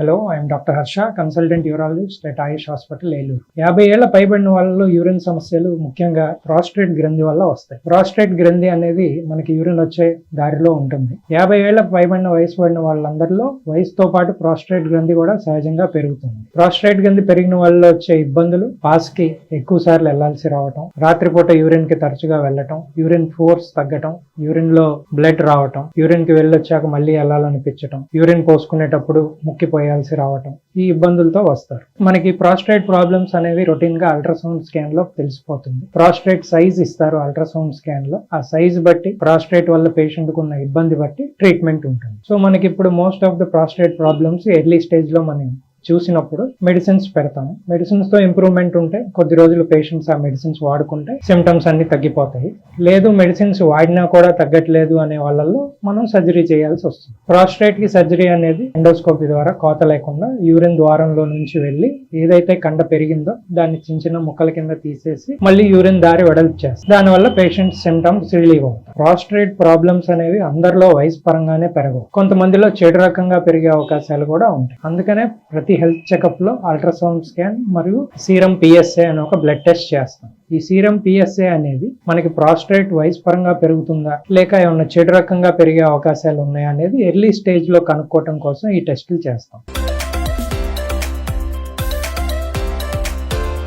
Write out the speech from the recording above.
Hello, I'm doctor Harsha, consultant urologist at Ayush hospital, Eluru. 50 ఏళ్ల పైబడిన వాళ్ళలో యూరిన్ సమస్యలు ముఖ్యంగా ప్రాస్టేట్ గ్రంథి వల్ల వస్తాయి. ప్రాస్టేట్ గ్రంథి అనేది మనకి యూరిన్ వచ్చే దారిలో ఉంటుంది. 50 ఏళ్ల పైబడిన వయసు పడిన వాళ్ళందరిలో వయసుతో పాటు ప్రాస్టేట్ గ్రంథి కూడా సహజంగా పెరుగుతుంది. ప్రాస్టేట్ గ్రంథి పెరిగిన వాళ్ళలో వచ్చే ఇబ్బందులు పాస్ కి ఎక్కువ సార్లు వెళ్లాల్సి రావటం, రాత్రిపూట యూరిన్ కి తరచుగా వెళ్ళటం, యూరిన్ ఫోర్స్ తగ్గటం, యూరిన్ లో బ్లడ్ రావటం, యూరిన్ కి వెళ్ళొచ్చాక మళ్ళీ వెళ్ళాలనిపించటం, యూరిన్ పోసుకునేటప్పుడు ముక్కిపోయాల్సి రావటం, ఈ ఇబ్బందులతో వస్తారు. మనకి ప్రాస్టేట్ ప్రాబ్లమ్స్ అనేవి రొటీన్ గా అల్ట్రాసౌండ్ స్కాన్ లో తెలిసిపోతుంది. ప్రాస్టేట్ సైజ్ ఇస్తారు అల్ట్రాసౌండ్ స్కాన్ లో. ఆ సైజ్ బట్టి ప్రాస్టేట్ వల్ల పేషెంట్ కు ఉన్న ఇబ్బంది బట్టి ట్రీట్మెంట్ ఉంటుంది. సో మనకి ఇప్పుడు most of the prostate problems early stage లో మనం చూసినప్పుడు మెడిసిన్స్ పెడతాము. మెడిసిన్స్ తో ఇంప్రూవ్మెంట్ ఉంటే కొద్ది రోజులు పేషెంట్స్ ఆ మెడిసిన్స్ వాడుకుంటే సిమ్టమ్స్ అన్ని తగ్గిపోతాయి. లేదు మెడిసిన్స్ వాడినా కూడా తగ్గట్లేదు అనే వాళ్ళల్లో మనం సర్జరీ చేయాల్సి వస్తుంది. ప్రాస్టేట్ కి సర్జరీ అనేది ఎండోస్కోపీ ద్వారా కోత లేకుండా యూరిన్ ద్వారంలో నుంచి వెళ్ళి ఏదైతే కండ పెరిగిందో దాన్ని చిన్న చిన్న ముక్కల కింద తీసేసి మళ్ళీ యూరిన్ దారి వెడల్పు చేస్తారు. దానివల్ల పేషెంట్ సిమ్టమ్స్ రిలీవ్ అవుతాయి. ప్రాస్టేట్ ప్రాబ్లమ్స్ అనేవి అందరిలో వయసు పరంగానే పెరగవు. కొంతమందిలో చెడు రకంగా పెరిగే అవకాశాలు కూడా ఉంటాయి. అందుకనే ప్రతి హెల్త్ చెకప్ లో అల్ట్రాసౌండ్ స్కాన్ మరియు సీరం పిఎస్ఏ అనే ఒక బ్లడ్ టెస్ట్ చేస్తాం. ఈ సీరం పిఎస్ఏ అనేది మనకి ప్రాస్టేట్ వయసు పరంగా పెరుగుతుందా లేక ఏమన్నా చెడు రకంగా పెరిగే అవకాశాలు ఉన్నాయా అనేది ఎర్లీ స్టేజ్ లో కనుక్కోవటం కోసం ఈ టెస్టులు చేస్తాం.